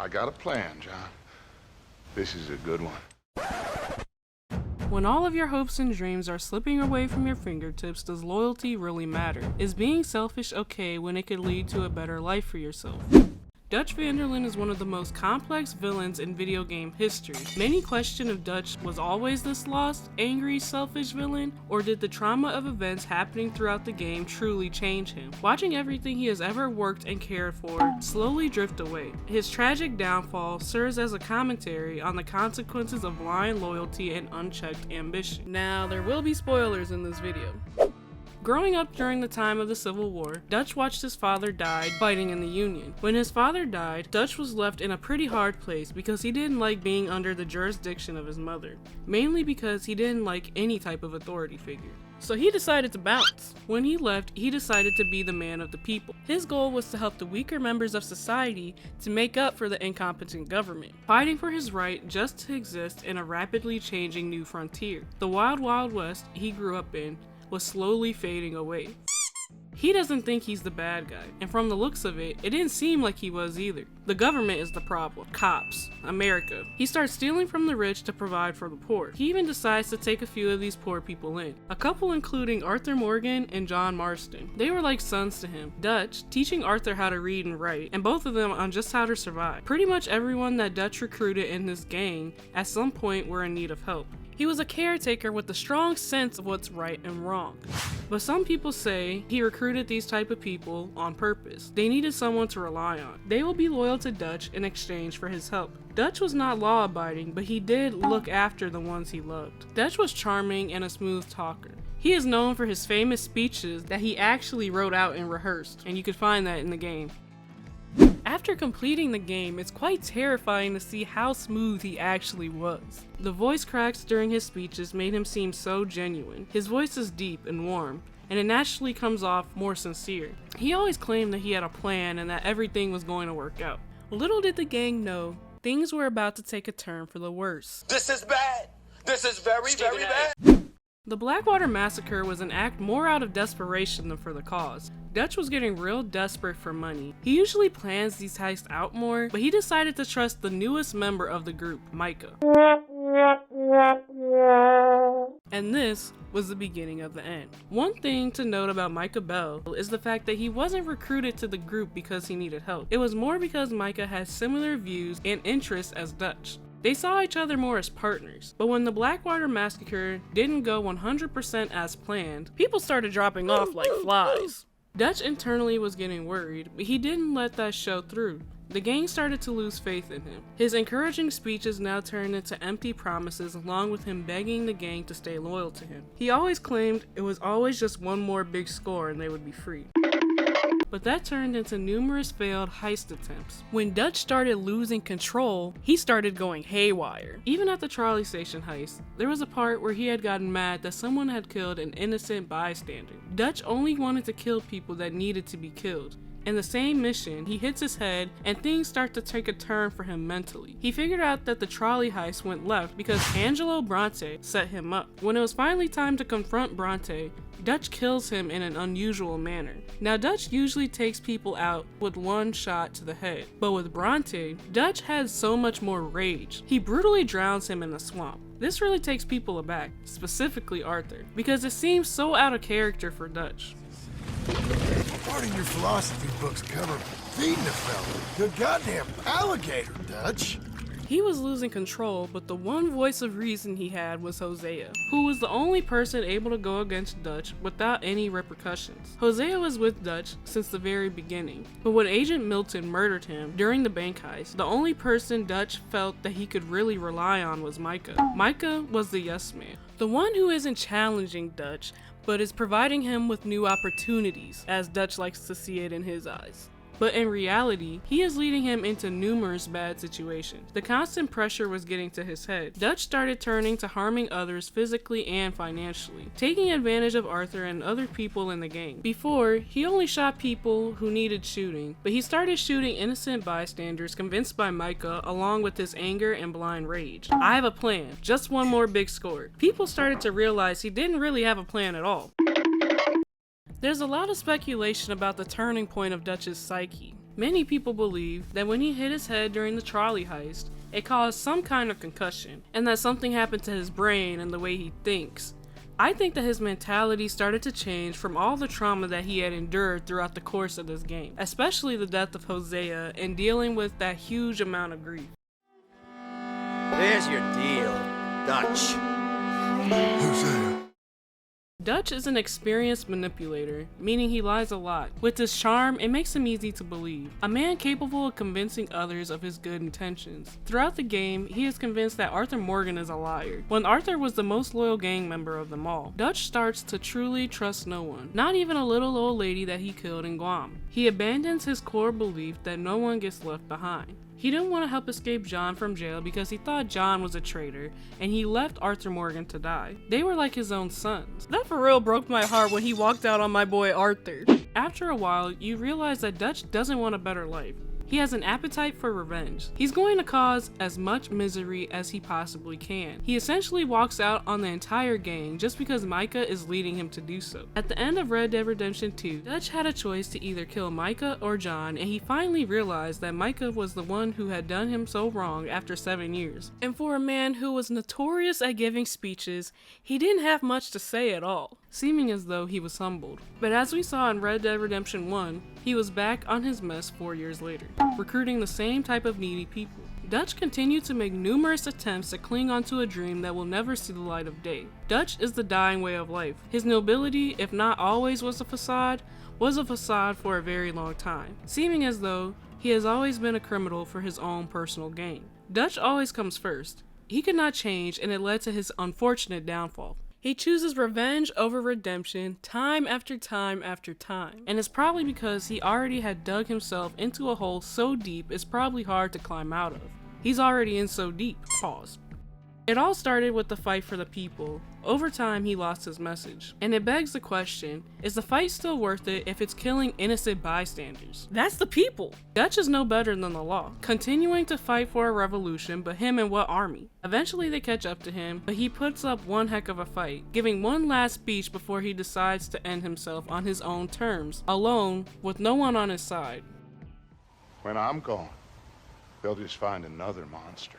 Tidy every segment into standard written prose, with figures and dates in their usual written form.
I got a plan, John. This is a good one. When all of your hopes and dreams are slipping away from your fingertips, does loyalty really matter? Is being selfish okay when it could lead to a better life for yourself? Dutch Van der Linde is one of the most complex villains in video game history. Many question if Dutch was always this lost, angry, selfish villain, or did the trauma of events happening throughout the game truly change him? Watching everything he has ever worked and cared for slowly drift away. His tragic downfall serves as a commentary on the consequences of blind loyalty and unchecked ambition. Now, there will be spoilers in this video. Growing up during the time of the Civil War, Dutch watched his father die fighting in the Union. When his father died, Dutch was left in a pretty hard place because he didn't like being under the jurisdiction of his mother, mainly because he didn't like any type of authority figure. So he decided to bounce. When he left, he decided to be the man of the people. His goal was to help the weaker members of society to make up for the incompetent government, fighting for his right just to exist in a rapidly changing new frontier. The wild, wild west he grew up in was slowly fading away. He doesn't think he's the bad guy, and from the looks of it, it didn't seem like he was either. The government is the problem. Cops. America. He starts stealing from the rich to provide for the poor. He even decides to take a few of these poor people in. A couple including Arthur Morgan and John Marston. They were like sons to him. Dutch, teaching Arthur how to read and write, and both of them on just how to survive. Pretty much everyone that Dutch recruited in this gang at some point were in need of help. He was a caretaker with a strong sense of what's right and wrong. But some people say he recruited these type of people on purpose. They needed someone to rely on. They will be loyal to Dutch in exchange for his help. Dutch was not law-abiding, but he did look after the ones he loved. Dutch was charming and a smooth talker. He is known for his famous speeches that he actually wrote out and rehearsed, and you could find that in the game. After completing the game, it's quite terrifying to see how smooth he actually was. The voice cracks during his speeches made him seem so genuine. His voice is deep and warm, and it naturally comes off more sincere. He always claimed that he had a plan and that everything was going to work out. Little did the gang know, things were about to take a turn for the worse. This is bad. This is very, very bad. The Blackwater Massacre was an act more out of desperation than for the cause. Dutch was getting real desperate for money. He usually plans these heists out more, but he decided to trust the newest member of the group, Micah. And this was the beginning of the end. One thing to note about Micah Bell is the fact that he wasn't recruited to the group because he needed help. It was more because Micah had similar views and interests as Dutch. They saw each other more as partners, but when the Blackwater Massacre didn't go 100% as planned, people started dropping off like flies. Dutch internally was getting worried, but he didn't let that show through. The gang started to lose faith in him. His encouraging speeches now turned into empty promises, along with him begging the gang to stay loyal to him. He always claimed it was always just one more big score and they would be free. But that turned into numerous failed heist attempts. When Dutch started losing control, he started going haywire. Even at the trolley station heist, there was a part where he had gotten mad that someone had killed an innocent bystander. Dutch only wanted to kill people that needed to be killed. In the same mission, he hits his head and things start to take a turn for him mentally. He figured out that the trolley heist went left because Angelo Bronte set him up. When it was finally time to confront Bronte, Dutch kills him in an unusual manner. Now, Dutch usually takes people out with one shot to the head, but with Bronte, Dutch has so much more rage. He brutally drowns him in the swamp. This really takes people aback, specifically Arthur, because it seems so out of character for Dutch. Part of your philosophy books cover feeding a fella. The goddamn alligator, Dutch. He was losing control, but the one voice of reason he had was Hosea, who was the only person able to go against Dutch without any repercussions. Hosea was with Dutch since the very beginning, but when Agent Milton murdered him during the bank heist, the only person Dutch felt that he could really rely on was Micah. Micah was the yes man, the one who isn't challenging Dutch, but is providing him with new opportunities, as Dutch likes to see it in his eyes. But in reality, he is leading him into numerous bad situations. The constant pressure was getting to his head. Dutch started turning to harming others physically and financially, taking advantage of Arthur and other people in the gang. Before, he only shot people who needed shooting, but he started shooting innocent bystanders convinced by Micah along with his anger and blind rage. I have a plan, just one more big score. People started to realize he didn't really have a plan at all. There's a lot of speculation about the turning point of Dutch's psyche. Many people believe that when he hit his head during the trolley heist, it caused some kind of concussion, and that something happened to his brain and the way he thinks. I think that his mentality started to change from all the trauma that he had endured throughout the course of this game, especially the death of Hosea and dealing with that huge amount of grief. Here's your deal, Dutch. Hosea. Dutch is an experienced manipulator, meaning he lies a lot. With his charm, it makes him easy to believe. A man capable of convincing others of his good intentions. Throughout the game, he is convinced that Arthur Morgan is a liar, when Arthur was the most loyal gang member of them all. Dutch starts to truly trust no one, not even a little old lady that he killed in Guam. He abandons his core belief that no one gets left behind. He didn't want to help escape John from jail because he thought John was a traitor, and he left Arthur Morgan to die. They were like his own sons. That for real broke my heart when he walked out on my boy Arthur. After a while, you realize that Dutch doesn't want a better life. He has an appetite for revenge. He's going to cause as much misery as he possibly can. He essentially walks out on the entire gang just because Micah is leading him to do so. At the end of Red Dead Redemption 2, Dutch had a choice to either kill Micah or John, and he finally realized that Micah was the one who had done him so wrong after 7 years. And for a man who was notorious at giving speeches, he didn't have much to say at all, seeming as though he was humbled. But as we saw in Red Dead Redemption 1, he was back on his mess 4 years later, recruiting the same type of needy people. Dutch continued to make numerous attempts to cling onto a dream that will never see the light of day. Dutch is the dying way of life. His nobility, if not always was a facade for a very long time, seeming as though he has always been a criminal for his own personal gain. Dutch always comes first. He could not change, and it led to his unfortunate downfall. He chooses revenge over redemption time after time after time, and it's probably because he already had dug himself into a hole so deep it's probably hard to climb out of. He's already in so deep. Pause. It all started with the fight for the people. Over time, he lost his message. And it begs the question, is the fight still worth it if it's killing innocent bystanders? That's the people! Dutch is no better than the law, continuing to fight for a revolution, but him and what army? Eventually they catch up to him, but he puts up one heck of a fight, giving one last speech before he decides to end himself on his own terms, alone, with no one on his side. When I'm gone, they'll just find another monster.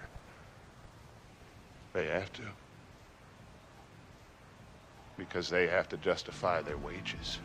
They have to. Because they have to justify their wages.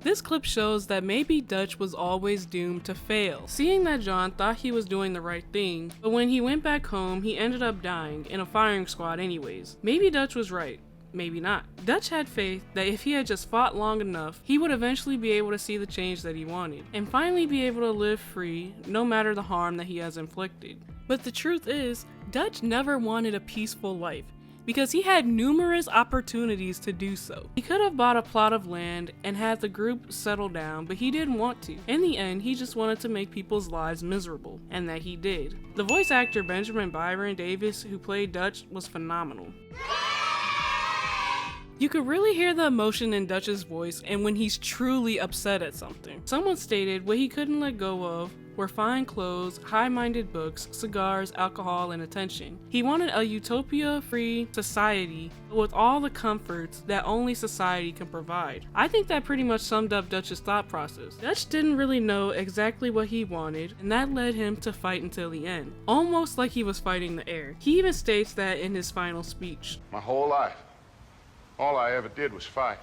This clip shows that maybe Dutch was always doomed to fail, seeing that John thought he was doing the right thing, but when he went back home, he ended up dying in a firing squad anyways. Maybe Dutch was right. Maybe not. Dutch had faith that if he had just fought long enough, he would eventually be able to see the change that he wanted, and finally be able to live free no matter the harm that he has inflicted. But the truth is, Dutch never wanted a peaceful life, because he had numerous opportunities to do so. He could have bought a plot of land and had the group settle down, but he didn't want to. In the end, he just wanted to make people's lives miserable, and that he did. The voice actor Benjamin Byron Davis, who played Dutch, was phenomenal. You could really hear the emotion in Dutch's voice and when he's truly upset at something. Someone stated what he couldn't let go of were fine clothes, high-minded books, cigars, alcohol, and attention. He wanted a utopia-free society with all the comforts that only society can provide. I think that pretty much summed up Dutch's thought process. Dutch didn't really know exactly what he wanted, and that led him to fight until the end, almost like he was fighting the air. He even states that in his final speech. My whole life, all I ever did was fight.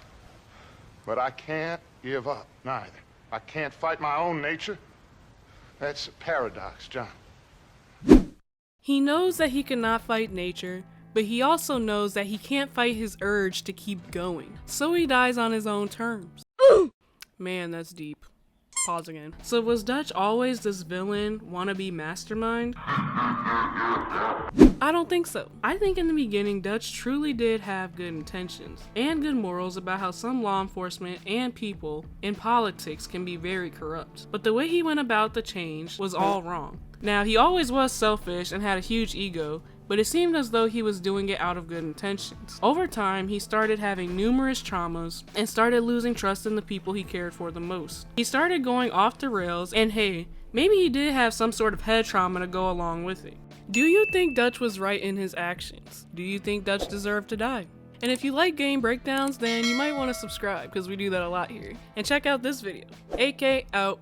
But I can't give up, neither. I can't fight my own nature. That's a paradox, John. He knows that he cannot fight nature, but he also knows that he can't fight his urge to keep going. So he dies on his own terms. Man, that's deep. Pause again. So was Dutch always this villain, wannabe mastermind? I don't think so. I think in the beginning, Dutch truly did have good intentions and good morals about how some law enforcement and people in politics can be very corrupt. But the way he went about the change was all wrong. Now, he always was selfish and had a huge ego, but it seemed as though he was doing it out of good intentions. Over time, he started having numerous traumas and started losing trust in the people he cared for the most. He started going off the rails, and hey, maybe he did have some sort of head trauma to go along with it. Do you think Dutch was right in his actions? Do you think Dutch deserved to die? And if you like game breakdowns, then you might want to subscribe because we do that a lot here. And check out this video. AK out.